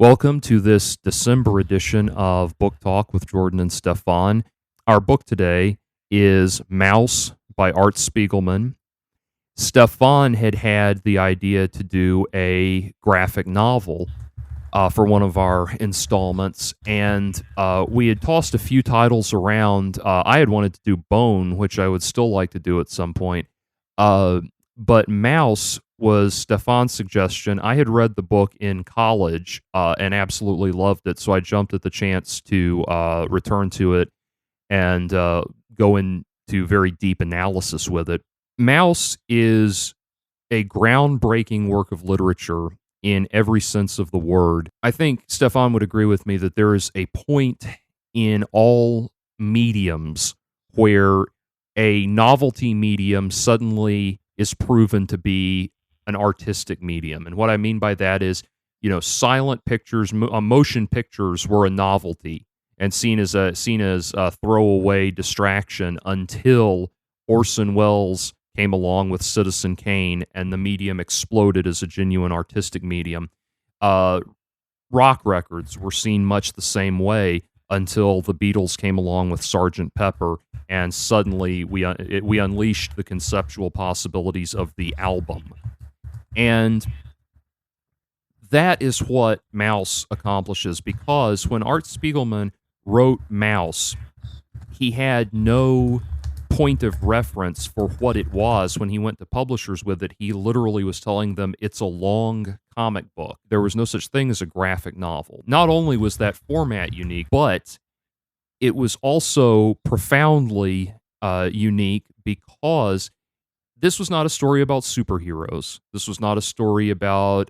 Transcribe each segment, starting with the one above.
Welcome to this December edition of Book Talk with Jordan and Stefan. Our book today is MAUS by Art Spiegleman. Stefan had the idea to do a graphic novel for one of our installments, and we had tossed a few titles around. I had wanted to do Bone, which I would still like to do at some point, but MAUS was Stefan's suggestion. I had read the book in college and absolutely loved it, so I jumped at the chance to return to it and go into very deep analysis with it. MAUS is a groundbreaking work of literature in every sense of the word. I think Stefan would agree with me that there is a point in all mediums where a novelty medium suddenly is proven to be an artistic medium. And what I mean by that is, silent pictures, motion pictures were a novelty and seen as a throwaway distraction until Orson Welles came along with Citizen Kane and the medium exploded as a genuine artistic medium. Rock records were seen much the same way until the Beatles came along with Sgt. Pepper, and suddenly we unleashed the conceptual possibilities of the album. And that is what MAUS accomplishes, because when Art Spiegleman wrote MAUS, he had no point of reference for what it was. When he went to publishers with it, he literally was telling them it's a long comic book. There was no such thing as a graphic novel. Not only was that format unique, but it was also profoundly unique because this was not a story about superheroes. This was not a story about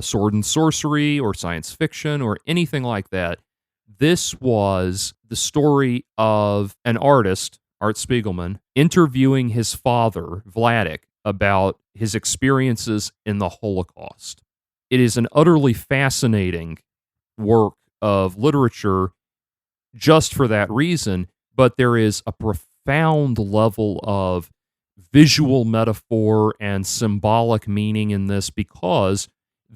sword and sorcery or science fiction or anything like that. This was the story of an artist, Art Spiegleman, interviewing his father, Vladeck, about his experiences in the Holocaust. It is an utterly fascinating work of literature just for that reason, but there is a profound level of visual metaphor and symbolic meaning in this, because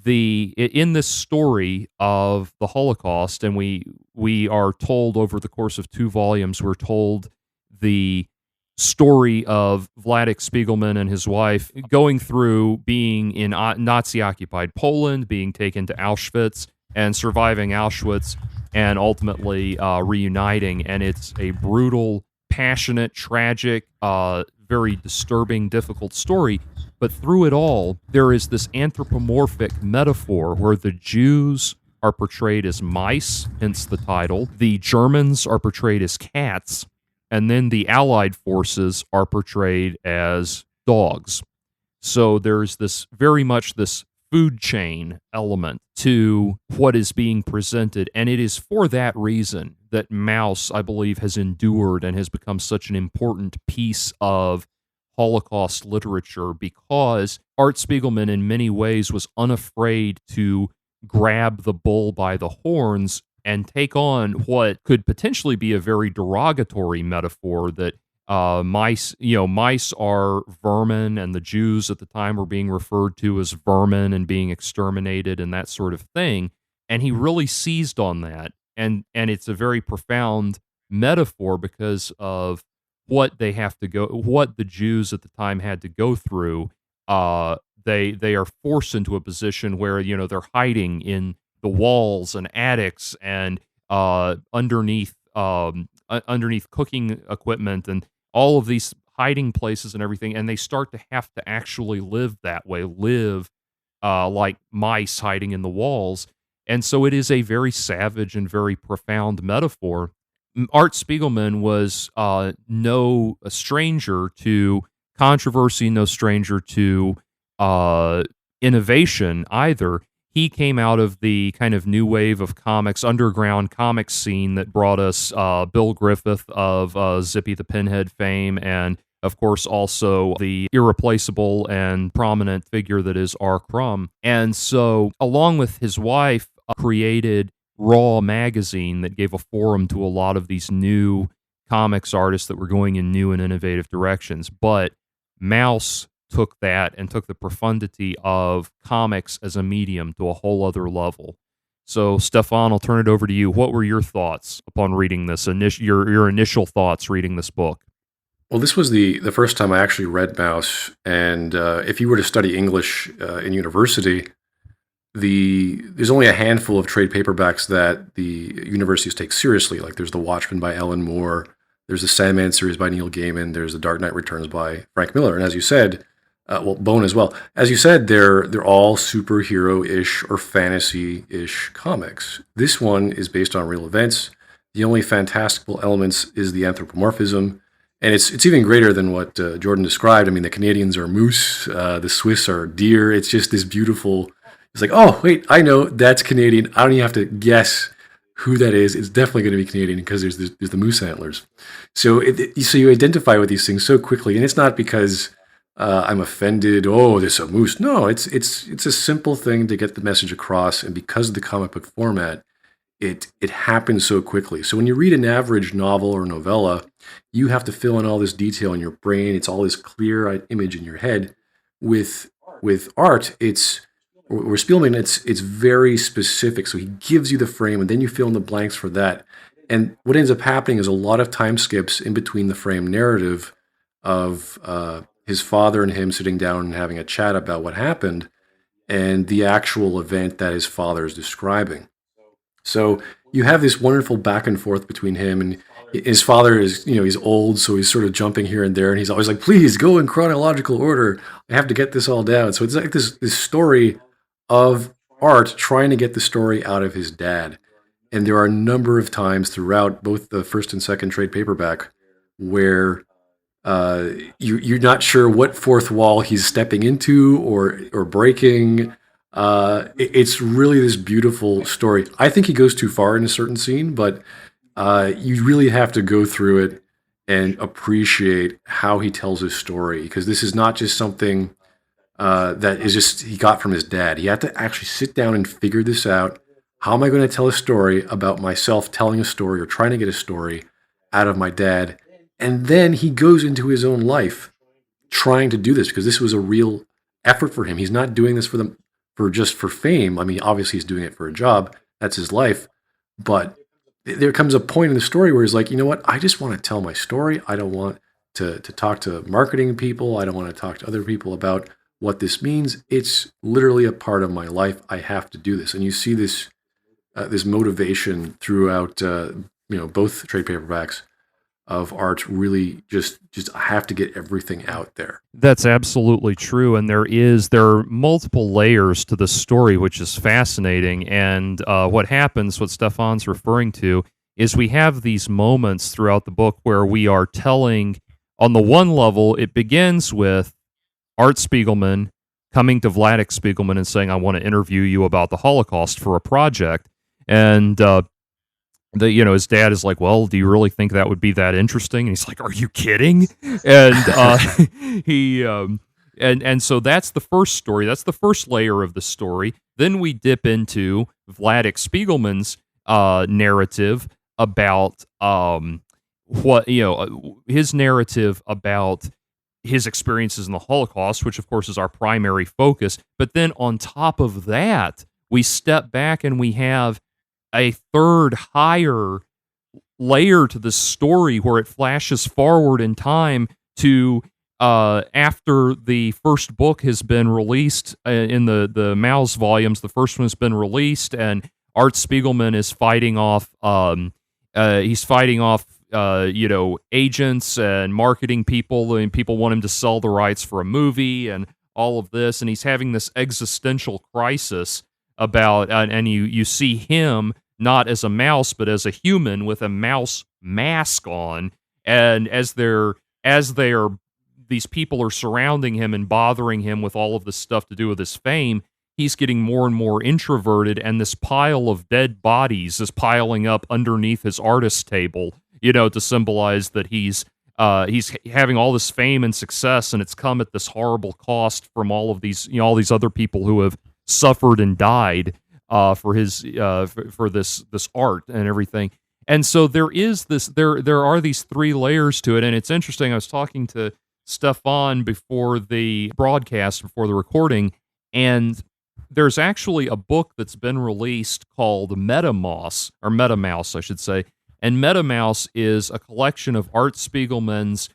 in this story of the Holocaust, and we are told over the course of 2 volumes, we're told the story of Vladeck Spiegelman and his wife going through being in Nazi-occupied Poland, being taken to Auschwitz, and surviving Auschwitz, and ultimately reuniting. And it's a brutal, passionate, tragic, very disturbing, difficult story. But through it all, there is this anthropomorphic metaphor where the Jews are portrayed as mice, hence the title. The Germans are portrayed as cats. And then the Allied forces are portrayed as dogs. So there's very much this food chain element to what is being presented. And it is for that reason that MAUS, I believe, has endured and has become such an important piece of Holocaust literature, because Art Spiegleman in many ways was unafraid to grab the bull by the horns and take on what could potentially be a very derogatory metaphor that mice are vermin, and the Jews at the time were being referred to as vermin and being exterminated and that sort of thing. And he really seized on that. And it's a very profound metaphor because of what the Jews at the time had to go through. They are forced into a position where, they're hiding in the walls and attics and underneath cooking equipment and all of these hiding places and everything, and they start to have to actually live that way, like mice hiding in the walls. And so it is a very savage and very profound metaphor. Art Spiegleman was no stranger to controversy, no stranger to innovation either. He came out of the kind of new wave of comics, underground comics scene that brought us Bill Griffith of Zippy the Pinhead fame, and of course also the irreplaceable and prominent figure that is R. Crumb. And so, along with his wife, created Raw magazine that gave a forum to a lot of these new comics artists that were going in new and innovative directions. But MAUS took that and took the profundity of comics as a medium to a whole other level. So, Stefan, I'll turn it over to you. What were your thoughts upon reading this? Your initial thoughts reading this book? Well, this was the first time I actually read MAUS, and if you were to study English in university, there's only a handful of trade paperbacks that the universities take seriously. Like there's The Watchmen by Alan Moore, there's the Sandman series by Neil Gaiman, there's The Dark Knight Returns by Frank Miller, and as you said, Bone as well. As you said, they're all superhero-ish or fantasy-ish comics. This one is based on real events. The only fantastical elements is the anthropomorphism, and it's even greater than what Jordan described. I mean, the Canadians are moose, the Swiss are deer. It's just this beautiful. It's like, oh wait, I know that's Canadian. I don't even have to guess who that is. It's definitely going to be Canadian because there's the moose antlers. So so you identify with these things so quickly, and it's not because I'm offended. Oh, there's a moose. No, it's a simple thing to get the message across, and because of the comic book format, it happens so quickly. So when you read an average novel or novella, you have to fill in all this detail in your brain. It's all this clear image in your head. With art, or Spielman, it's very specific. So he gives you the frame, and then you fill in the blanks for that. And what ends up happening is a lot of time skips in between the frame narrative of his father and him sitting down and having a chat about what happened, and the actual event that his father is describing. So you have this wonderful back and forth between him and his father is, he's old, so he's sort of jumping here and there, and he's always like, please go in chronological order. I have to get this all down. So it's like this story of Art trying to get the story out of his dad. And there are a number of times throughout both the first and second trade paperback where you're not sure what fourth wall he's stepping into or breaking. It's really this beautiful story. I think he goes too far in a certain scene, but you really have to go through it and appreciate how he tells his story, because this is not just something that is just he got from his dad. He had to actually sit down and figure this out. How am I going to tell a story about myself telling a story or trying to get a story out of my dad? And then he goes into his own life trying to do this, because this was a real effort for him. He's not doing this for fame. I mean, obviously he's doing it for a job. That's his life. But there comes a point in the story where he's like, you know what? I just want to tell my story. I don't want to talk to marketing people. I don't want to talk to other people about what this means. It's literally a part of my life. I have to do this. And you see this motivation throughout, both trade paperbacks of Art. Really just have to get everything out there. That's absolutely true, and there are multiple layers to the story, which is fascinating. And what happens, what Stefan's referring to, is we have these moments throughout the book where we are telling, on the one level, it begins with Art Spiegleman coming to Vladeck Spiegelman and saying, I want to interview you about the Holocaust for a project. And his dad is like, well, do you really think that would be that interesting? And he's like, are you kidding? And and so that's the first story. That's the first layer of the story. Then we dip into Vladeck Spiegelman's narrative about his narrative about his experiences in the Holocaust, which of course is our primary focus. But then on top of that, we step back and we have a third higher layer to the story where it flashes forward in time to after the first book has been released in the MAUS volumes. The first one has been released, and Art Spiegleman is fighting off agents and marketing people, and people want him to sell the rights for a movie and all of this, and he's having this existential crisis about, and you see him not as a mouse, but as a human with a mouse mask on, and as these people are surrounding him and bothering him with all of this stuff to do with his fame, he's getting more and more introverted, and this pile of dead bodies is piling up underneath his artist table, to symbolize that he's having all this fame and success, and it's come at this horrible cost from all of these, all these other people who have suffered and died for his for this art and everything. And so there are these three layers to it, and it's interesting. I was talking to Stefan before the broadcast, before the recording, and there's actually a book that's been released called MetaMaus, or MetaMouse, I should say. And MetaMouse is a collection of Art Spiegelman's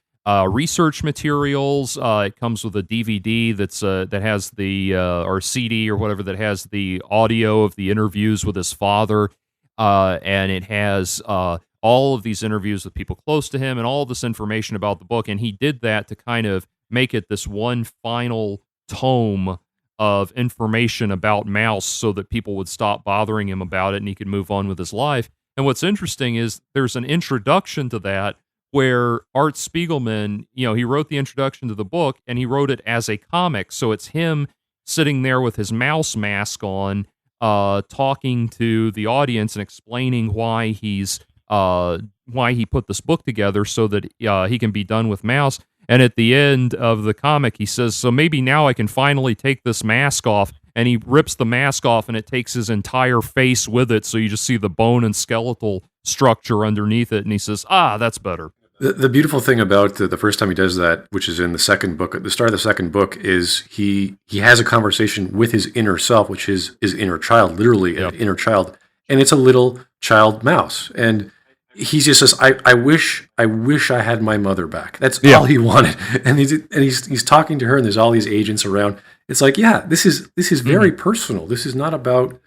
research materials. It comes with a DVD that has the or CD or whatever that has the audio of the interviews with his father, and it has all of these interviews with people close to him and all this information about the book. And he did that to kind of make it this one final tome of information about MAUS so that people would stop bothering him about it and he could move on with his life. And what's interesting is there's an introduction to that where Art Spiegelman, he wrote the introduction to the book and he wrote it as a comic. So it's him sitting there with his MAUS mask on, talking to the audience and explaining why he put this book together so that he can be done with MAUS. And at the end of the comic, he says, so maybe now I can finally take this mask off. And he rips the mask off, and it takes his entire face with it, so you just see the bone and skeletal structure underneath it. And he says, that's better. The beautiful thing about the first time he does that, which is in the second book, at the start of the second book, is he has a conversation with his inner self, which is his inner child, literally an inner child. And it's a little child mouse. And he just says, I wish I had my mother back. That's all he wanted. And he's talking to her, and there's all these agents around. It's like, this is very personal. This is not about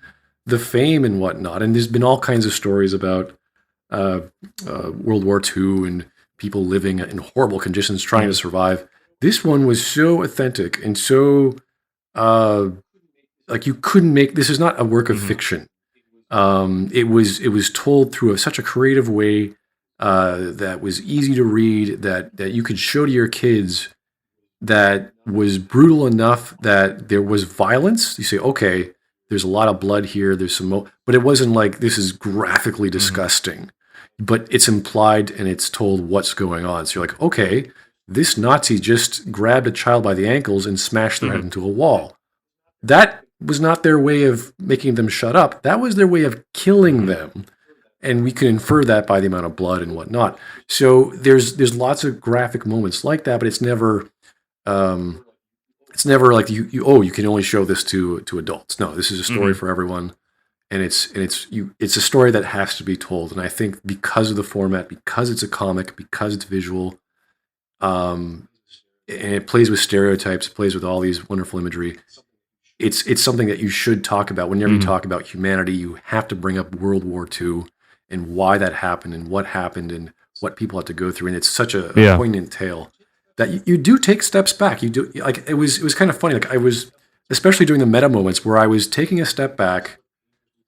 the fame and whatnot. And there's been all kinds of stories about World War II and people living in horrible conditions trying to survive. This one was so authentic and so like you couldn't make. This is not a work of fiction. It was told through such a creative way that was easy to read, that you could show to your kids, that was brutal enough that there was violence. You say, okay, there's a lot of blood here. There's some, but it wasn't like this is graphically disgusting, but it's implied and it's told what's going on. So you're like, okay, this Nazi just grabbed a child by the ankles and smashed their head into a wall. That was not their way of making them shut up. That was their way of killing them. And we can infer that by the amount of blood and whatnot. So there's lots of graphic moments like that, but it's never like you can only show this to adults. No, this is a story for everyone, and it's a story that has to be told. And I think because of the format, because it's a comic, because it's visual, and it plays with stereotypes, it plays with all these wonderful imagery. It's something that you should talk about. Whenever you talk about humanity, you have to bring up World War II and why that happened and what happened and what people had to go through. And it's such a poignant tale that you do take steps back. You do, like, it was kind of funny. Like, I was, especially during the meta moments where I was taking a step back.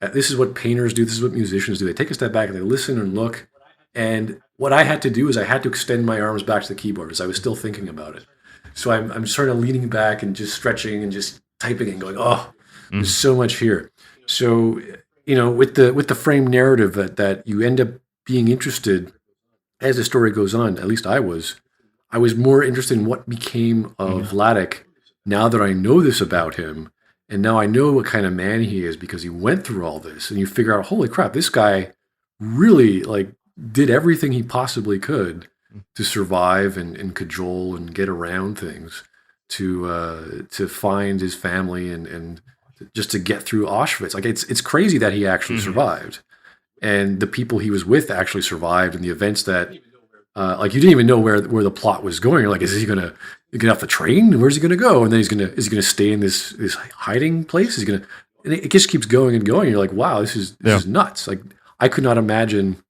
This is what painters do. This is what musicians do. They take a step back and they listen and look. And what I had to do is I had to extend my arms back to the keyboard as I was still thinking about it. So I'm sort of leaning back and just stretching and just typing and going, there's so much here. So, with the frame narrative that you end up being interested as the story goes on, at least I was more interested in what became of Vladeck now that I know this about him. And now I know what kind of man he is because he went through all this. And you figure out, holy crap, this guy really did everything he possibly could to survive and cajole and get around things to find his family and just to get through Auschwitz. Like, it's crazy that he actually survived. And the people he was with actually survived, and the events that you didn't even know where the plot was going. You're like, is he gonna get off the train? Where's he gonna go? And then is he gonna stay in this hiding place? And it just keeps going and going. You're like, wow, this is nuts. Like, I could not imagine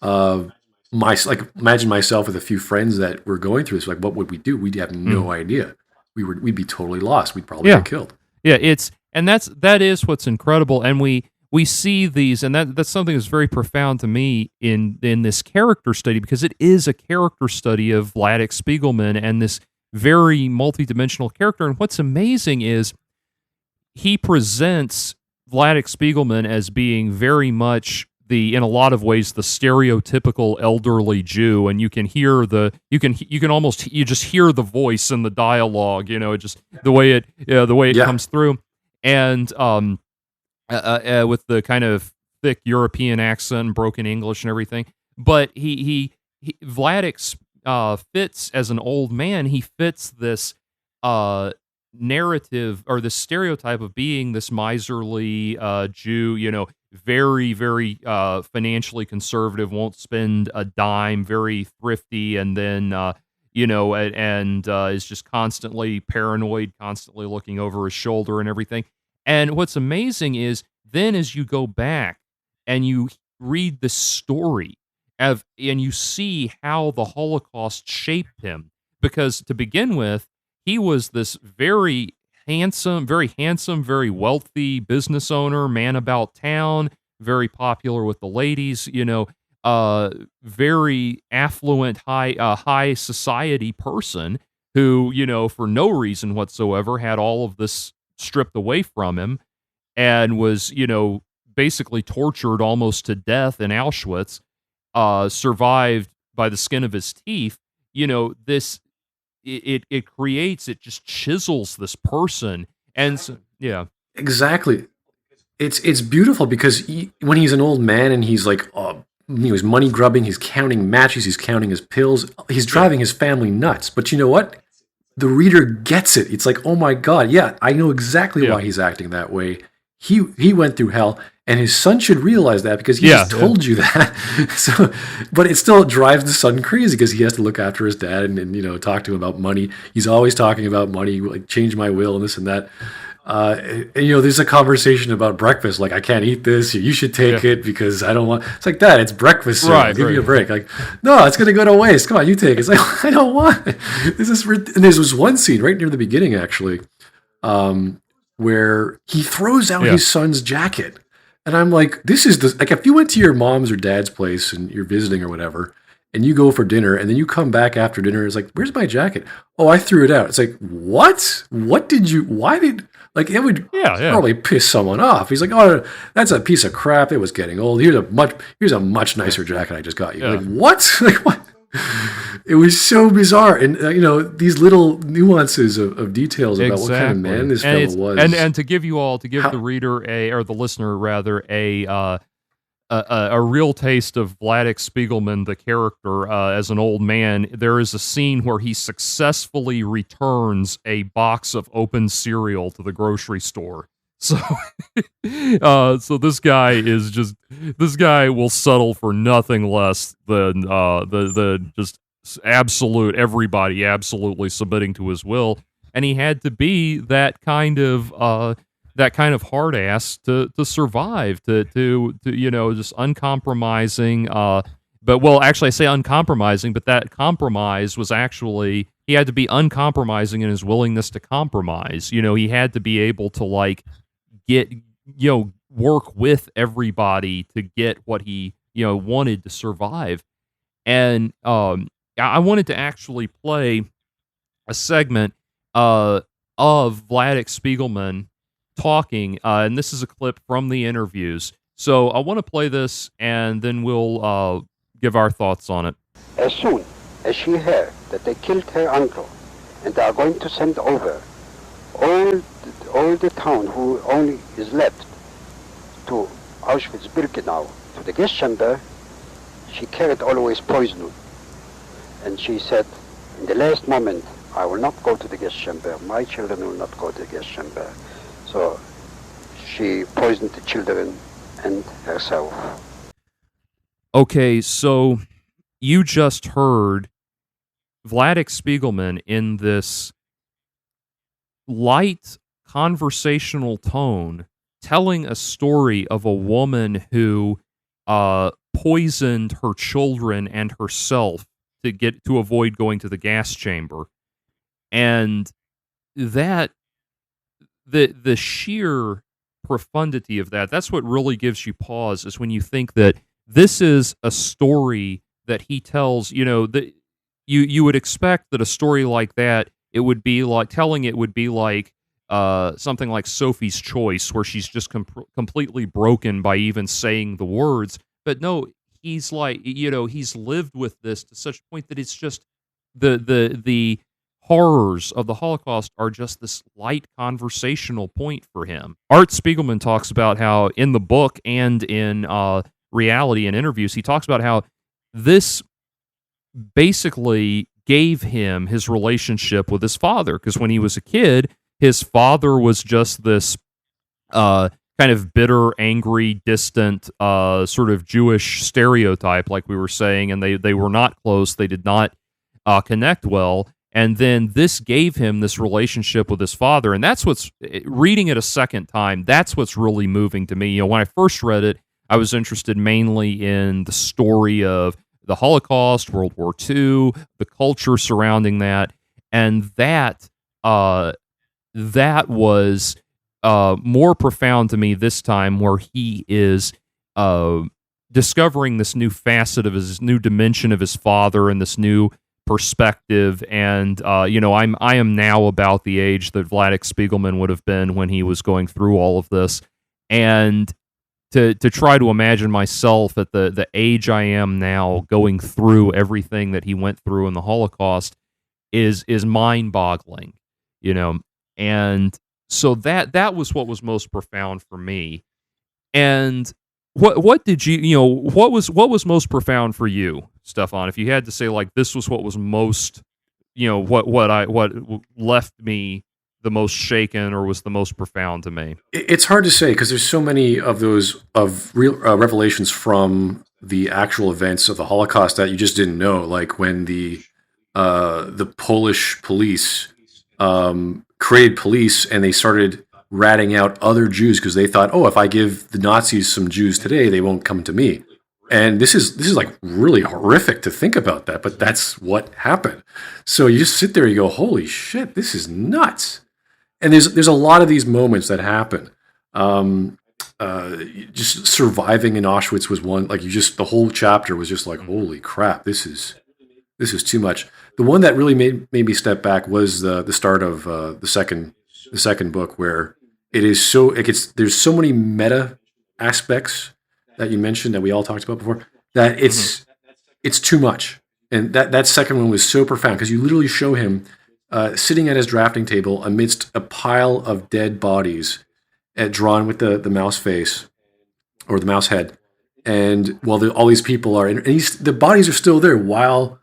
imagine myself with a few friends that were going through this. Like, what would we do? We'd have no idea. We'd be totally lost. We'd probably get killed. Yeah, that is what's incredible, and we see these, and that's something that's very profound to me in this character study, because it is a character study of Vladeck Spiegelman and this very multidimensional character. And what's amazing is he presents Vladeck Spiegelman as being very much in a lot of ways, the stereotypical elderly Jew, and you can hear you just hear the voice in the dialogue, just the way it comes through, and with the kind of thick European accent, broken English, and everything. But Vladeck fits as an old man. He fits this narrative or the stereotype of being this miserly Jew, very, very financially conservative, won't spend a dime, very thrifty, and then, is just constantly paranoid, constantly looking over his shoulder and everything. And what's amazing is then as you go back and you read the story and you see how the Holocaust shaped him, because to begin with, he was this very handsome, very wealthy business owner, man about town, very popular with the ladies, very affluent, high society person who, for no reason whatsoever, had all of this stripped away from him and was, basically tortured almost to death in Auschwitz, survived by the skin of his teeth. This it creates, it just chisels this person. And so, yeah, Exactly. It's beautiful because when he's an old man and he's like, he's money grubbing, he's counting matches, he's counting his pills, he's driving his family nuts. But you know what? The reader gets it. It's like, oh my God, yeah, I know exactly why he's acting that way. He went through hell, and his son should realize that because he just told you that. So, but it still drives the son crazy because he has to look after his dad and talk to him about money. He's always talking about money, like change my will and this and that. And, there's a conversation about breakfast. Like, I can't eat this. You should take it because I don't want. It's like that. It's breakfast. Right, give me a break. Like, no, it's gonna go to waste. Come on, you take it. It's like, I don't want it. And there's this one scene right near the beginning, actually, where he throws out his son's jacket, and I'm like, this is like if you went to your mom's or dad's place and you're visiting or whatever, and you go for dinner, and then you come back after dinner, it's like, where's my jacket? Oh, I threw it out. It's like, what? What did you? Why did? Like, it would probably piss someone off. He's like, oh, that's a piece of crap. It was getting old. Here's a much nicer jacket I just got you. Yeah. Like, what? Like, what? It was so bizarre. And, these little nuances of details about what kind of man this fellow was. And to give the reader or the listener rather, a real taste of Vladeck Spiegelman, the character, as an old man, there is a scene where he successfully returns a box of open cereal to the grocery store. So, so this guy will settle for nothing less than the just everybody absolutely submitting to his will, and he had to be that kind of hard ass to survive, to just uncompromising. Actually I say uncompromising, but that compromise was actually, he had to be uncompromising in his willingness to compromise. He had to be able to work with everybody to get what he, wanted to survive. And I wanted to actually play a segment of Vladeck Spiegelman talking, and this is a clip from the interviews. So I want to play this, and then we'll give our thoughts on it. As soon as she heard that they killed her uncle, and they are going to send over all the town who only is left to Auschwitz-Birkenau, to the gas chamber, she carried always poison. And she said, in the last moment, I will not go to the gas chamber. My children will not go to the gas chamber. So she poisoned the children and herself. Okay, so you just heard Vladeck Spiegelman in this light conversational tone telling a story of a woman who poisoned her children and herself to avoid going to the gas chamber. And that the sheer profundity of that's what really gives you pause, is when you think that this is a story that he tells. That you would expect that a story like that, it would be like something like Sophie's Choice, where she's just completely broken by even saying the words. But no, he's he's lived with this to such a point that it's just the horrors of the Holocaust are just this light conversational point for him. Art Spiegleman talks about how in the book and in reality and interviews, he talks about how this basically gave him his relationship with his father, because when he was a kid, his father was just this kind of bitter, angry, distant, sort of Jewish stereotype, like we were saying, and they were not close. They did not connect well. And then this gave him this relationship with his father, and that's what's reading it a second time. That's what's really moving to me. You know, when I first read it, I was interested mainly in the story of the Holocaust, World War II, the culture surrounding that, and that was more profound to me this time, where he is discovering this new facet of his new dimension of his father and this new perspective. And I am now about the age that Vladeck Spiegelman would have been when he was going through all of this, and to try to imagine myself at the age I am now going through everything that he went through in the Holocaust is mind-boggling, and so that was what was most profound for me. And what did what was most profound for you, Stefan? If you had to say, like, this was what was most, what left me the most shaken or was the most profound to me. It's hard to say because there's so many of those real revelations from the actual events of the Holocaust that you just didn't know, like when the Polish police created police and they started ratting out other Jews because they thought, oh, if I give the Nazis some Jews today, they won't come to me. And this is like really horrific to think about that, but that's what happened. So you just sit there and you go, holy shit, this is nuts. And there's a lot of these moments that happen. Just surviving in Auschwitz was one. Like the whole chapter was just like, holy crap, this is too much. The one that really made me step back was the start of the second book, where there's so many meta aspects that you mentioned that we all talked about before, that it's too much. And that second one was so profound because you literally show him sitting at his drafting table amidst a pile of dead bodies, drawn with the mouse face or the mouse head, and while all these people are, and the bodies are still there while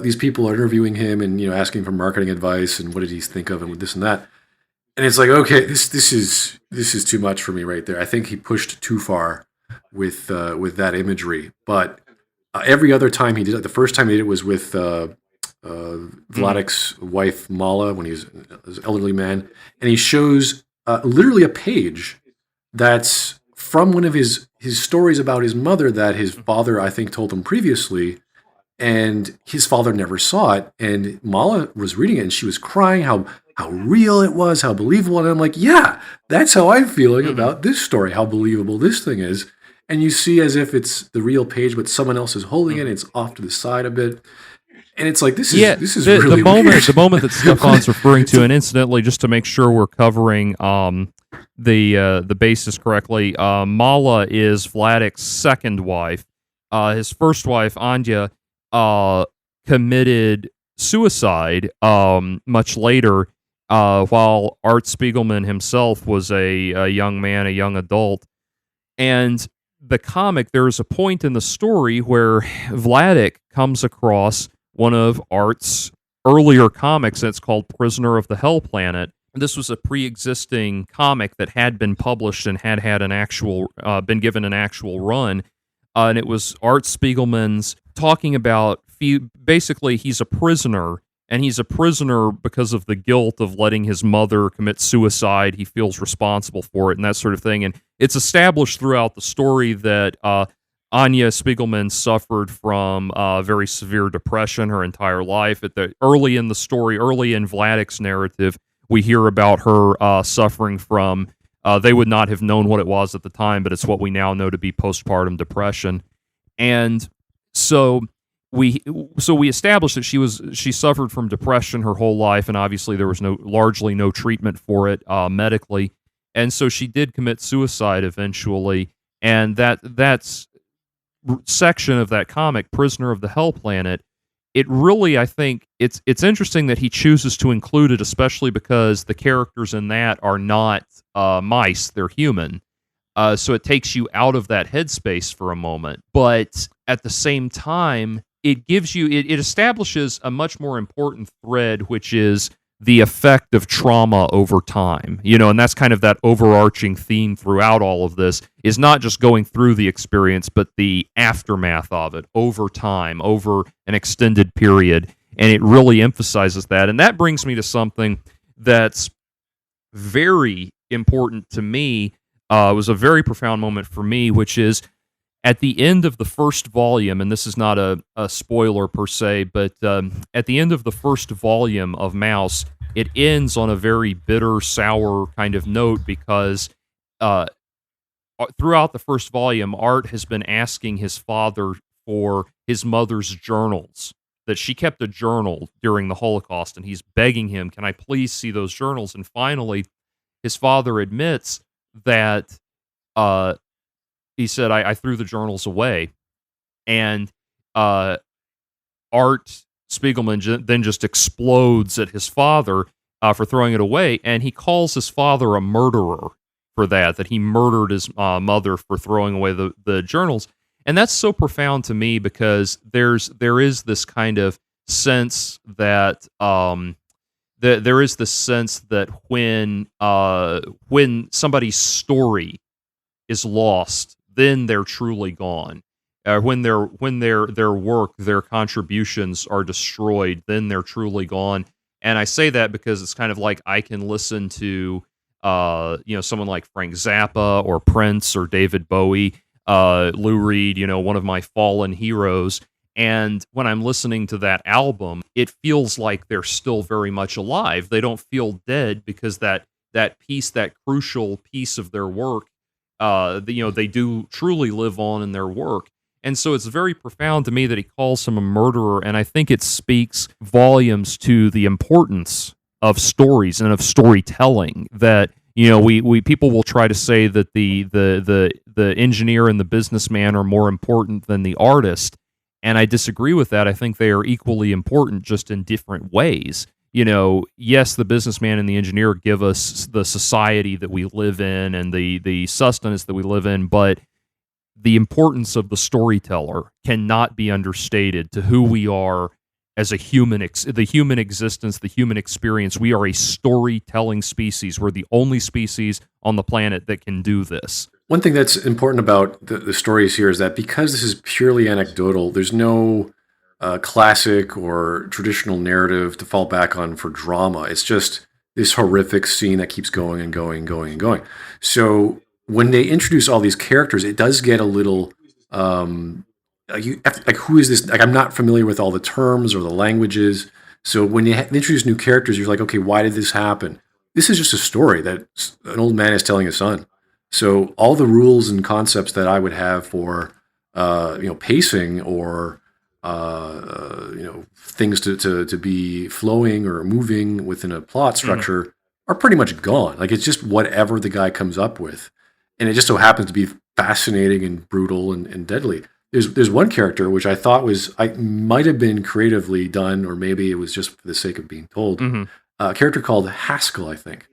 these people are interviewing him and asking for marketing advice and what did he think of and this and that. And it's like, okay, this is too much for me right there. I think he pushed too far with that imagery. But every other time he did it, the first time he did it was with Vladeck's wife Mala when he was an elderly man, and he shows literally a page that's from one of his stories about his mother that his father, I think, told him previously, and his father never saw it. And Mala was reading it, and she was crying how real it was, how believable. And I'm like, yeah, that's how I'm feeling about this story, how believable this thing is. And you see as if it's the real page, but someone else is holding it. It's off to the side a bit. And it's like, this is really weird. The moment that Stefan's referring to, and incidentally, just to make sure we're covering the basis correctly, Mala is Vladeck's second wife. His first wife, Anya, committed suicide much later, while Art Spiegleman himself was a young man, a young adult. And the comic, there's a point in the story where Vladeck comes across one of Art's earlier comics, and it's called Prisoner of the Hell Planet. This was a pre-existing comic that had been published and had an actual, been given an actual run, and it was Art Spiegelman's talking about, basically he's a prisoner, and he's a prisoner because of the guilt of letting his mother commit suicide. He feels responsible for it and that sort of thing. And it's established throughout the story that Anya Spiegelman suffered from very severe depression her entire life. Early in the story, early in Vladeck's narrative, we hear about her suffering from, they would not have known what it was at the time, but it's what we now know to be postpartum depression. And so we established that she suffered from depression her whole life, and obviously there was largely no treatment for it medically, and so she did commit suicide eventually. And that's section of that comic, Prisoner of the Hell Planet, it really, I think, it's interesting that he chooses to include it, especially because the characters in that are not mice, they're human. So it takes you out of that headspace for a moment. But at the same time, it gives you, it establishes a much more important thread, which is the effect of trauma over time, and that's kind of that overarching theme throughout all of this, is not just going through the experience, but the aftermath of it over time, over an extended period. And it really emphasizes that. And that brings me to something that's very important to me. It was a very profound moment for me, which is at the end of the first volume, and this is not a spoiler per se, but at the end of the first volume of MAUS, it ends on a very bitter, sour kind of note, because throughout the first volume, Art has been asking his father for his mother's journals, that she kept a journal during the Holocaust, and he's begging him, can I please see those journals? And finally, his father admits that he said, I threw the journals away. And Art Spiegleman then just explodes at his father for throwing it away, and he calls his father a murderer for that he murdered his mother for throwing away the journals. And that's so profound to me, because there is this kind of sense that there is the sense that when somebody's story is lost, then they're truly gone. When their work, their contributions are destroyed, then they're truly gone. And I say that because it's kind of like I can listen to someone like Frank Zappa or Prince or David Bowie, Lou Reed, one of my fallen heroes. And when I'm listening to that album, it feels like they're still very much alive. They don't feel dead, because that piece, that crucial piece of their work, they do truly live on in their work. And so it's very profound to me that he calls him a murderer, and I think it speaks volumes to the importance of stories and of storytelling. That we people will try to say that the engineer and the businessman are more important than the artist, and I disagree with that. I think they are equally important, just in different ways. Yes, the businessman and the engineer give us the society that we live in and the sustenance that we live in, but the importance of the storyteller cannot be understated to who we are as a human, the human existence, the human experience. We are a storytelling species. We're the only species on the planet that can do this. One thing that's important about the stories here is that because this is purely anecdotal, there's no classic or traditional narrative to fall back on for drama. It's just this horrific scene that keeps going and going and going and going. So when they introduce all these characters, it does get a little like who is this? Like, I'm not familiar with all the terms or the languages. So when you introduce new characters, you're like, okay, why did this happen? This is just a story that an old man is telling his son. So all the rules and concepts that I would have for pacing or things to be flowing or moving within a plot structure are pretty much gone. Like, it's just whatever the guy comes up with. And it just so happens to be fascinating and brutal and deadly. There's one character which I thought might have been creatively done, or maybe it was just for the sake of being told. A character called Haskell, I think.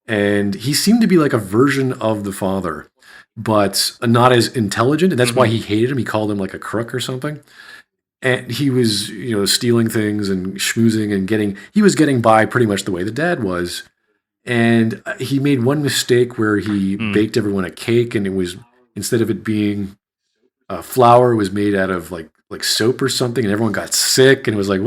And he seemed to be like a version of the father, but not as intelligent. And that's why he hated him. He called him like a crook or something. And he was, stealing things and schmoozing and he was getting by pretty much the way the dad was. And he made one mistake where he baked everyone a cake, and it was, instead of it being flour, it was made out of like soap or something, and everyone got sick. And it was like,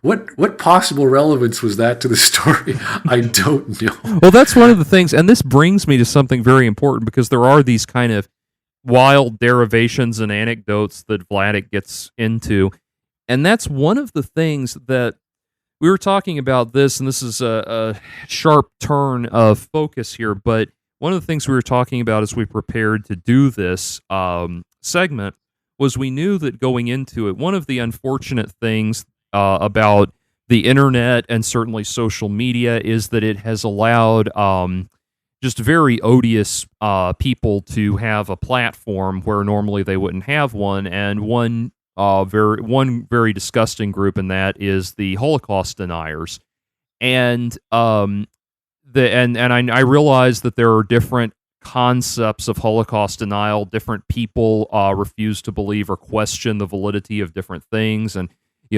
what possible relevance was that to the story? I don't know. Well, that's one of the things, and this brings me to something very important, because there are these kind of wild derivations and anecdotes that Vladeck gets into, and that's one of the things that we were talking about this, and this is a sharp turn of focus here, but one of the things we were talking about as we prepared to do this segment was we knew that going into it, one of the unfortunate things about the internet and certainly social media is that it has allowed just very odious people to have a platform where normally they wouldn't have one, and one very disgusting group in that is the Holocaust deniers. And I realize that there are different concepts of Holocaust denial. Different people refuse to believe or question the validity of different things, and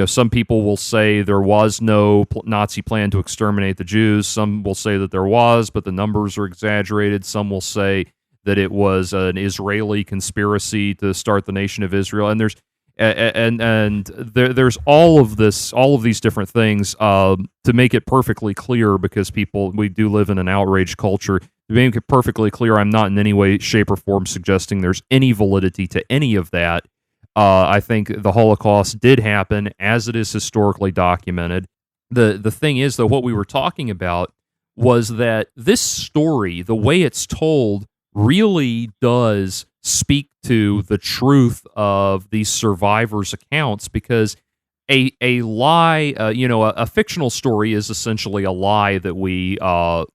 some people will say there was no Nazi plan to exterminate the Jews. Some will say that there was, but the numbers are exaggerated. Some will say that it was an Israeli conspiracy to start the nation of Israel. And there's all of these different things to make it perfectly clear, because we do live in an outrage culture. To make it perfectly clear, I'm not in any way, shape, or form suggesting there's any validity to any of that. I think the Holocaust did happen as it is historically documented. The thing is, though, what we were talking about was that this story, the way it's told, really does speak to the truth of these survivors' accounts, because a lie, a fictional story is essentially a lie that we all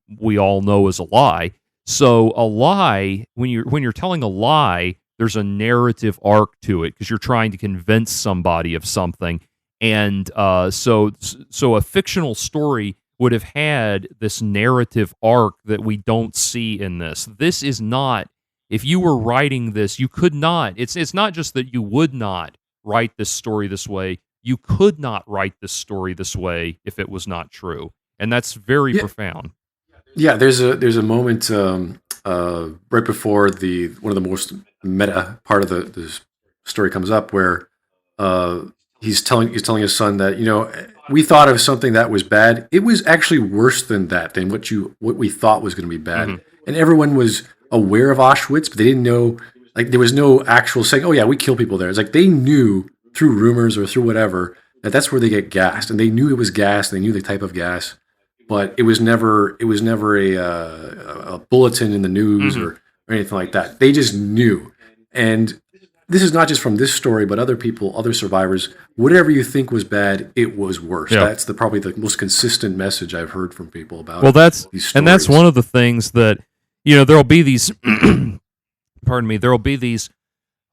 know is a lie. So a lie, when you're telling a lie, there's a narrative arc to it because you're trying to convince somebody of something. And so a fictional story would have had this narrative arc that we don't see in this. This is not, if you were writing this, you could not, it's not just that you would not write this story this way, you could not write this story this way if it was not true. And that's very profound. Yeah, there's a moment right before one of the most meta part of the story comes up, where he's telling his son that, we thought of something that was bad. It was actually worse than that, than what we thought was going to be bad. Mm-hmm. And everyone was aware of Auschwitz, but they didn't know, there was no actual saying, oh yeah, we kill people there. It's like they knew through rumors or through whatever that's where they get gassed, and they knew it was gas. They knew the type of gas, but it was never a bulletin in the news or anything like that. They just knew. And this is not just from this story, but other people, other survivors. Whatever you think was bad, it was worse. Yeah. That's probably the most consistent message I've heard from people about. Well, these stories. And that's one of the things that there'll be these. Pardon me. There'll be these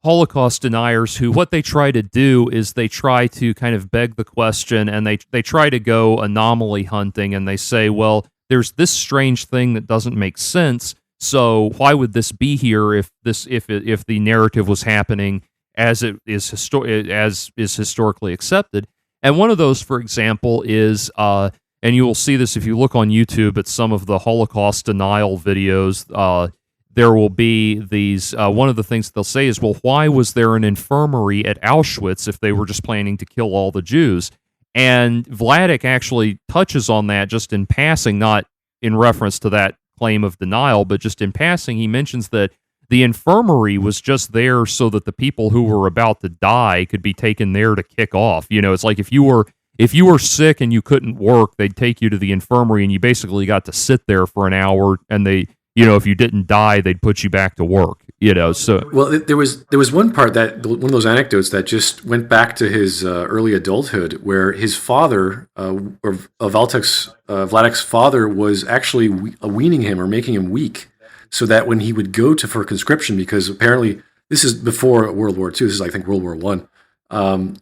Holocaust deniers who, what they try to do is they try to kind of beg the question, and they try to go anomaly hunting, and they say, well, there's this strange thing that doesn't make sense. So why would this be here if the narrative was happening as it is historically accepted? And one of those, for example, is and you will see this if you look on YouTube at some of the Holocaust denial videos. There will be these. One of the things they'll say is, well, why was there an infirmary at Auschwitz if they were just planning to kill all the Jews? And Vladeck actually touches on that just in passing, not in reference to that claim of denial, but just in passing. He mentions that the infirmary was just there so that the people who were about to die could be taken there to kick off. It's like if you were sick and you couldn't work, they'd take you to the infirmary and you basically got to sit there for an hour, and they, if you didn't die, they'd put you back to work. So well, there was one part one of those anecdotes that just went back to his early adulthood, where his father, or Vladeck's father, was actually weaning him or making him weak, so that when he would go for conscription, because apparently this is before World War II, this is I think World War I,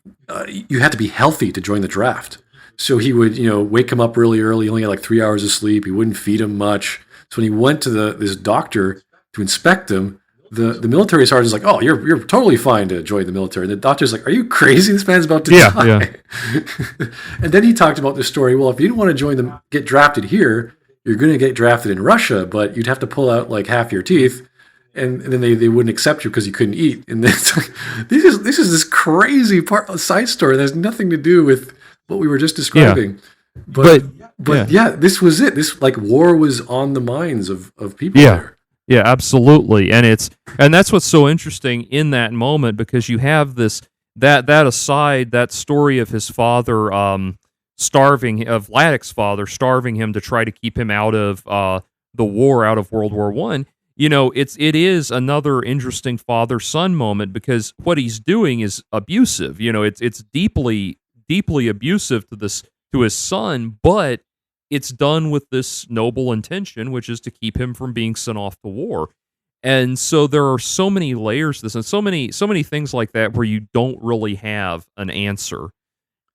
you had to be healthy to join the draft. So he would wake him up really early, only had 3 hours of sleep. He wouldn't feed him much. So when he went to this doctor to inspect him, the military sergeant's like, "Oh, you're totally fine to join the military." And the doctor's like, "Are you crazy? This man's about to die." Yeah. And then he talked about this story. Well, if you didn't want to get drafted here, you're going to get drafted in Russia, but you'd have to pull out half your teeth, and then they wouldn't accept you because you couldn't eat. And this is this crazy side story that has nothing to do with what we were just describing. Yeah. But this was it. This war was on the minds of people there. Yeah, absolutely. And that's what's so interesting in that moment, because you have this that aside, that story of his father Vladeck's father starving him to try to keep him out of the war, out of World War I. It is another interesting father-son moment, because what he's doing is abusive. It's deeply abusive to his son, but it's done with this noble intention, which is to keep him from being sent off to war. And so there are so many layers to this, and so many things like that where you don't really have an answer.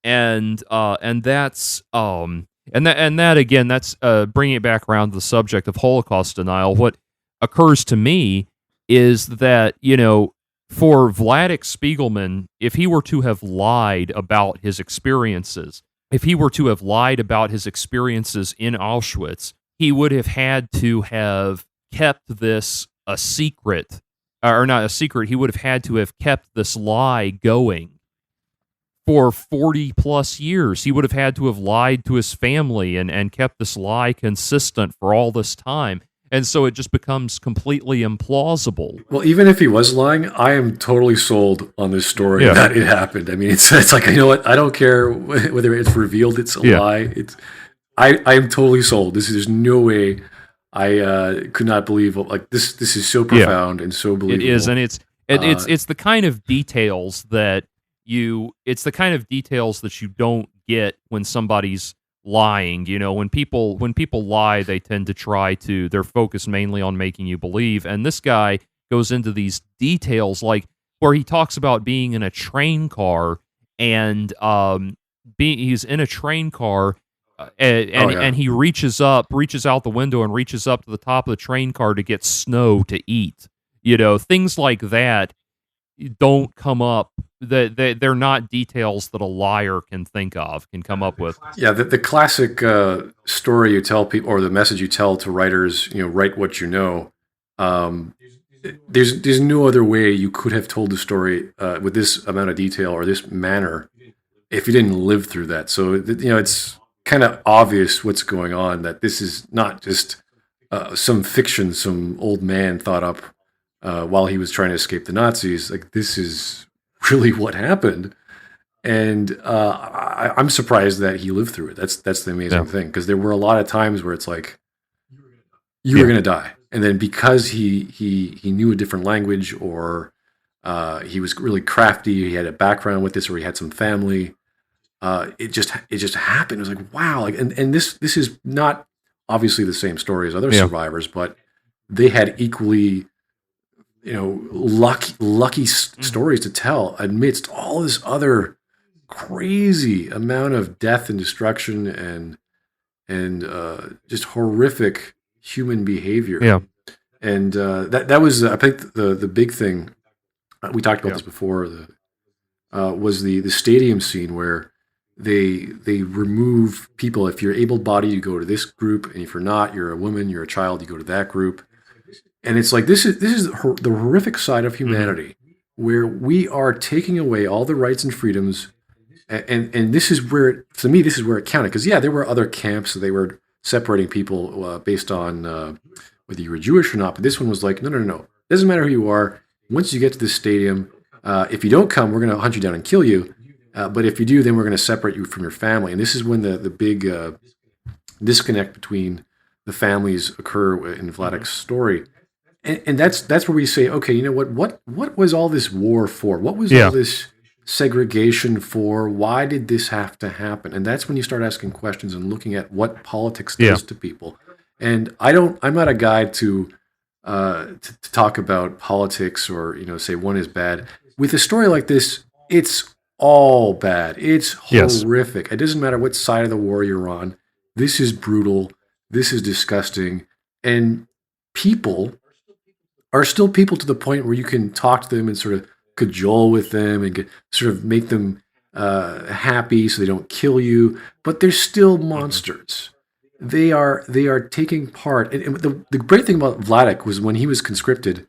And that's that again, that's bringing it back around to the subject of Holocaust denial. What occurs to me is that For Vladeck Spiegelman, if he were to have lied about his experiences, if he were to have lied about his experiences in Auschwitz, he would have had to have kept this a secret, or not a secret, he would have had to have kept this lie going for 40 plus years. He would have had to have lied to his family and kept this lie consistent for all this time. And so it just becomes completely implausible. Well, even if he was lying, I am totally sold on this story that it happened. I mean, it's like, you know what? I don't care whether it's revealed it's a lie. I am totally sold. There's no way I could not believe like this. This is so profound and so believable. It is, and it's the kind of details that you don't get when somebody's lying. You know, when people lie, they tend to they're focused mainly on making you believe. And this guy goes into these details, like where he talks about being in a train car and he's in a train car and he reaches out the window and reaches up to the top of the train car to get snow to eat. You know, things like that don't come up. They're not details that a liar can come up with. Yeah, the classic story you tell people, or the message you tell to writers, you know, write what you know. There's no other way you could have told the story with this amount of detail or this manner if you didn't live through that. So, you know, it's kind of obvious what's going on, that this is not just some fiction some old man thought up while he was trying to escape the Nazis. Like, this is really what happened, and I'm surprised that he lived through it. That's the amazing thing, because there were a lot of times where it's like you were going to die, and then because he knew a different language, or he was really crafty, he had a background with this, or he had some family. It just happened. It was like, wow, like, and this is not obviously the same story as other survivors, but they had equally, you know, lucky stories to tell amidst all this other crazy amount of death and destruction and just horrific human behavior. Yeah, and that was I think the big thing. We talked about this before. Was the stadium scene where they remove people. If you're able-bodied, you go to this group, and if you're not, you're a woman, you're a child, you go to that group. And it's like this is the horrific side of humanity, where we are taking away all the rights and freedoms, and this is where, to me, this is where it counted. Because there were other camps, they were separating people based on whether you were Jewish or not. But this one was like, no, it doesn't matter who you are. Once you get to this stadium, if you don't come, we're going to hunt you down and kill you. But if you do, then we're going to separate you from your family. And this is when the big disconnect between the families occur in Vladeck's story. And that's where we say, okay, you know what was all this war for? What was all this segregation for? Why did this have to happen? And that's when you start asking questions and looking at what politics does to people. And I'm not a guy to talk about politics or, you know, say one is bad. With a story like this, it's all bad. It's horrific. It doesn't matter what side of the war you're on. This is brutal. This is disgusting. And people are still people to the point where you can talk to them and sort of cajole with them and sort of make them happy so they don't kill you. But they're still monsters. They are taking part. And the great thing about Vladeck was when he was conscripted,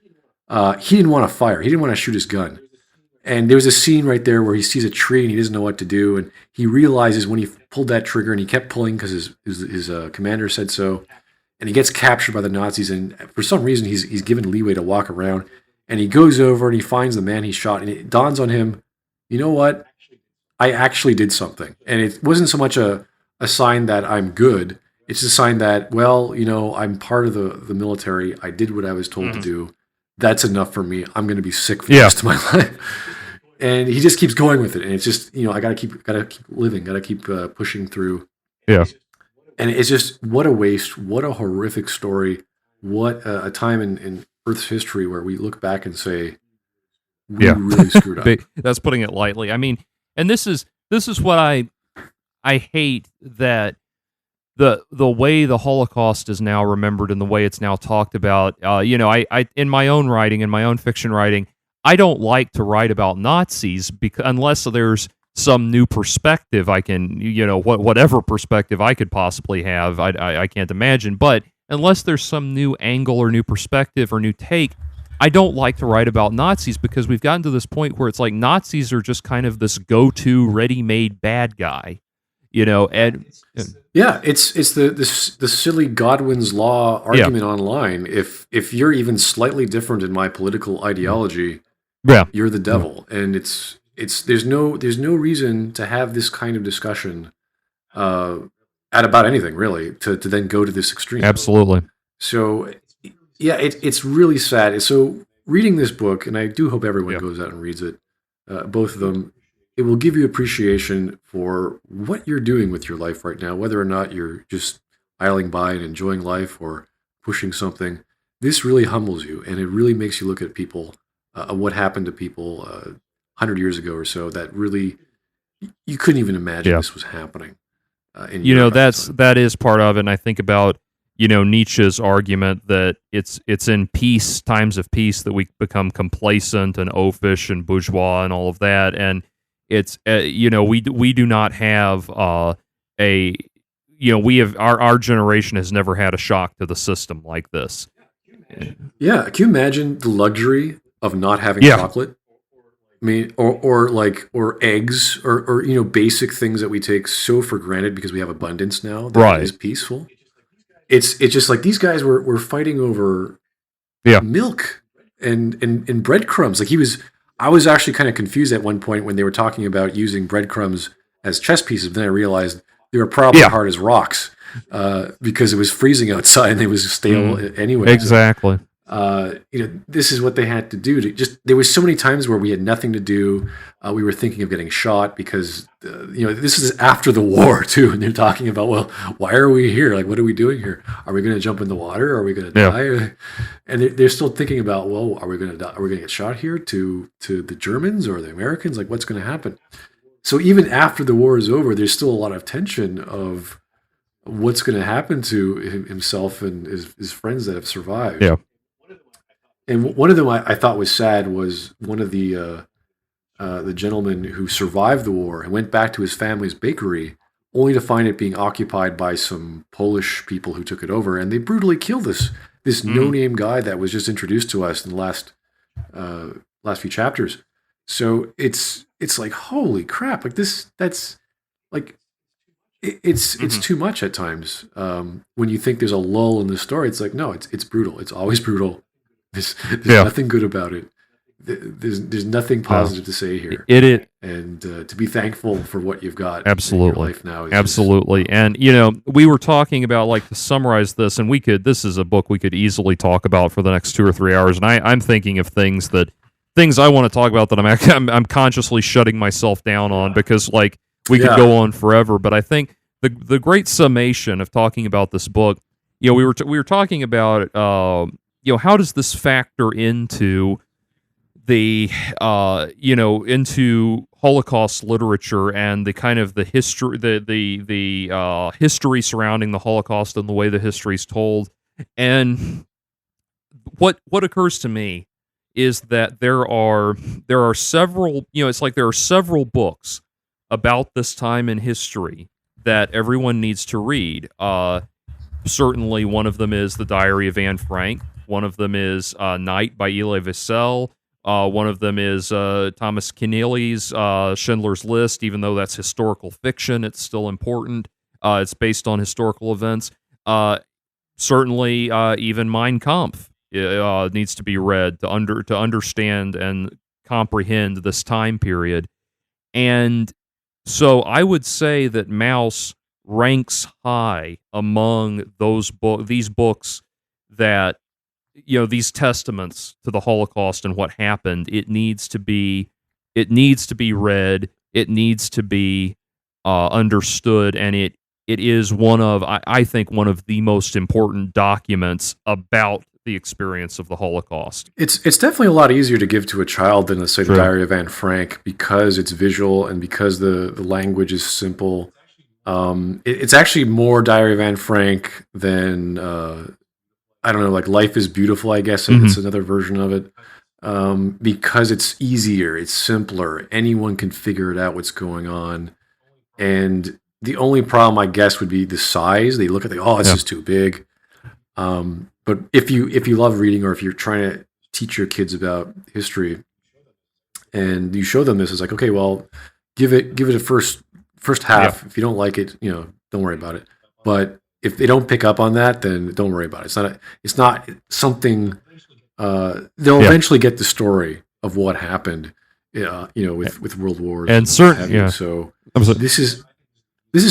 he didn't want to fire. He didn't want to shoot his gun. And there was a scene right there where he sees a tree and he doesn't know what to do. And he realizes when he pulled that trigger, and he kept pulling because his commander said so, and he gets captured by the Nazis. And for some reason, he's given leeway to walk around. And he goes over and he finds the man he shot. And it dawns on him, you know what? I actually did something. And it wasn't so much a sign that I'm good. It's a sign that, well, you know, I'm part of the military. I did what I was told to do. That's enough for me. I'm going to be sick for the rest of my life. And he just keeps going with it. And it's just, you know, I got to keep living, got to keep pushing through. Yeah. And it's just, what a waste. What a horrific story. What a time in Earth's history where we look back and say, we really screwed up. That's putting it lightly. I mean, and this is what I hate, that the way the Holocaust is now remembered and the way it's now talked about. You know, I in my own writing, in my own fiction writing, I don't like to write about Nazis because unless there's some new perspective I can, whatever perspective I could possibly have, I can't imagine. But unless there's some new angle or new perspective or new take, I don't like to write about Nazis because we've gotten to this point where it's like Nazis are just kind of this go-to ready-made bad guy, and yeah, it's the silly Godwin's law argument online. If you're even slightly different in my political ideology, you're the devil, and it's there's no reason to have this kind of discussion at about anything really to then go to this extreme. Absolutely. So yeah, it's really sad. So reading this book, and I do hope everyone goes out and reads it, both of them, it will give you appreciation for what you're doing with your life right now, whether or not you're just idling by and enjoying life or pushing something. This really humbles you, and it really makes you look at people, what happened to people 100 years ago or so that really you couldn't even imagine this was happening. That is part of it. And I think about Nietzsche's argument that it's in peace, times of peace, that we become complacent and oafish and bourgeois and all of that. And it's we do not have we have our generation has never had a shock to the system like this. Yeah, can you imagine the luxury of not having chocolate? I mean, or eggs, or basic things that we take so for granted because we have abundance now that is peaceful. It's just like these guys were fighting over milk and breadcrumbs. Like I was actually kind of confused at one point when they were talking about using breadcrumbs as chess pieces. But then I realized they were probably hard as rocks because it was freezing outside and it was stale anyway. Exactly. So, this is what they had to do. There was so many times where we had nothing to do. We were thinking of getting shot because, this is after the war too. And they're talking about, well, why are we here? Like, what are we doing here? Are we going to jump in the water? Are we going to die? And they're still thinking about, well, are we going to die? Are we going to get shot here to the Germans or the Americans? Like, what's going to happen? So even after the war is over, there's still a lot of tension of what's going to happen to himself and his friends that have survived. Yeah. And one of them I thought was sad was one of the gentlemen who survived the war and went back to his family's bakery, only to find it being occupied by some Polish people who took it over, and they brutally killed this no-name guy that was just introduced to us in the last few chapters. So it's like, holy crap! Like that's like it's too much at times. When you think there's a lull in the story, it's like, no, it's brutal. It's always brutal. There's nothing good about it. There's nothing positive to say here. And to be thankful for what you've got in your life now. Absolutely. And, we were talking about, like, to summarize this, and this is a book we could easily talk about for the next 2 or 3 hours. And I'm thinking of things I want to talk about that I'm consciously shutting myself down on because, like, we could go on forever. But I think the great summation of talking about this book, we were talking about how does this factor into the into Holocaust literature and the kind of the history, the history surrounding the Holocaust and the way the history is told. And what occurs to me is that there are several, it's like there are several books about this time in history that everyone needs to read. Certainly one of them is The Diary of Anne Frank. One of them is Night by Elie Wiesel. One of them is Thomas Keneally's Schindler's List. Even though that's historical fiction, it's still important. It's based on historical events. Certainly, even Mein Kampf needs to be read to understand and comprehend this time period. And so I would say that MAUS ranks high among these books that, these testaments to the Holocaust and what happened. It needs to be read. It needs to be understood, and it is I think one of the most important documents about the experience of the Holocaust. It's definitely a lot easier to give to a child than, let's say, the Diary of Anne Frank, because it's visual and because the language is simple. It's actually more Diary of Anne Frank than I don't know, like Life is Beautiful, I guess. It's another version of it. because it's easier, it's simpler. Anyone can figure it out what's going on. And the only problem, I guess, would be the size. They look at this is too big. But if you love reading, or if you're trying to teach your kids about history, and you show them this, it's like, okay, well, give it a first half. Yeah. If you don't like it, don't worry about it. But if they don't pick up on that, then don't worry about it. It's not something. They'll eventually get the story of what happened. With World Wars and certain. So this is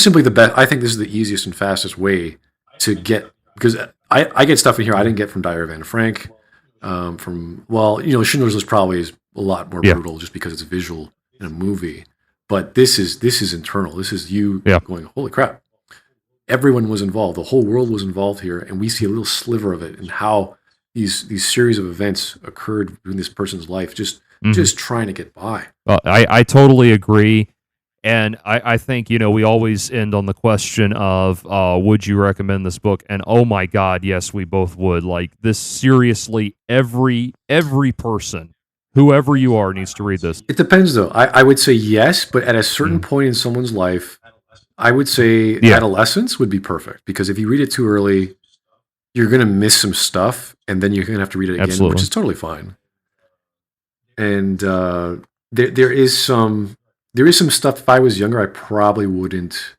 simply the best. I think this is the easiest and fastest way to get, because I get stuff in here I didn't get from Diary of Anne Frank. Schindler's List probably is a lot more brutal just because it's visual in a movie. But this is internal. This is you going, holy crap. Everyone was involved. The whole world was involved here, and we see a little sliver of it and how these series of events occurred in this person's life, just trying to get by. I totally agree. And I think, we always end on the question of, would you recommend this book? And oh my God, yes, we both would. Like, this, seriously, every person, whoever you are, needs to read this. It depends, though. I would say yes, but at a certain point in someone's life, I would say adolescence would be perfect. Because if you read it too early, you're going to miss some stuff, and then you're going to have to read it again, which is totally fine. And there is some stuff, if I was younger, I probably wouldn't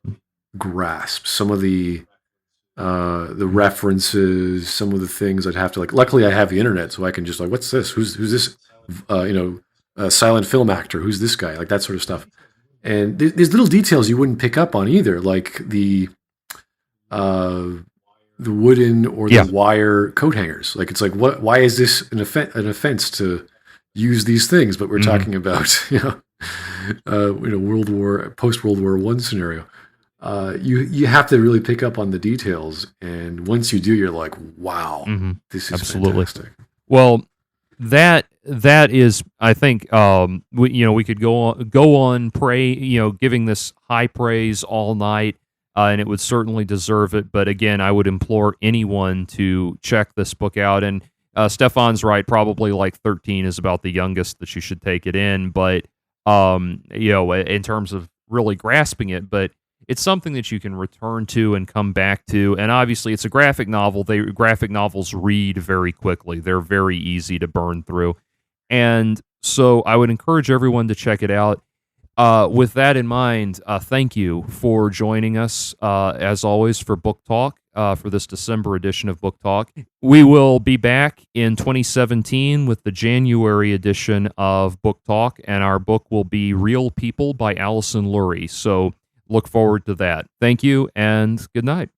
grasp. Some of the references, some of the things I'd have to, like, luckily I have the internet, so I can just, like, what's this? Who's this? Silent film actor. Who's this guy? Like, that sort of stuff. And there's little details you wouldn't pick up on either, like the wooden or the wire coat hangers. Like, it's like, why is this an offense to use these things? But we're talking about, post World War I scenario. You have to really pick up on the details, and once you do, you're like, wow, this is fantastic. Well, that is, I think, we could go on giving this high praise all night, and it would certainly deserve it. But again, I would implore anyone to check this book out. And Stefan's right, probably like 13 is about the youngest that you should take it in. But in terms of really grasping it, but it's something that you can return to and come back to. And obviously, it's a graphic novel. Graphic novels read very quickly. They're very easy to burn through. And so I would encourage everyone to check it out. With that in mind, thank you for joining us, as always, for Book Talk, for this December edition of Book Talk. We will be back in 2017 with the January edition of Book Talk, and our book will be Real People by Alison Lurie. So look forward to that. Thank you, and good night.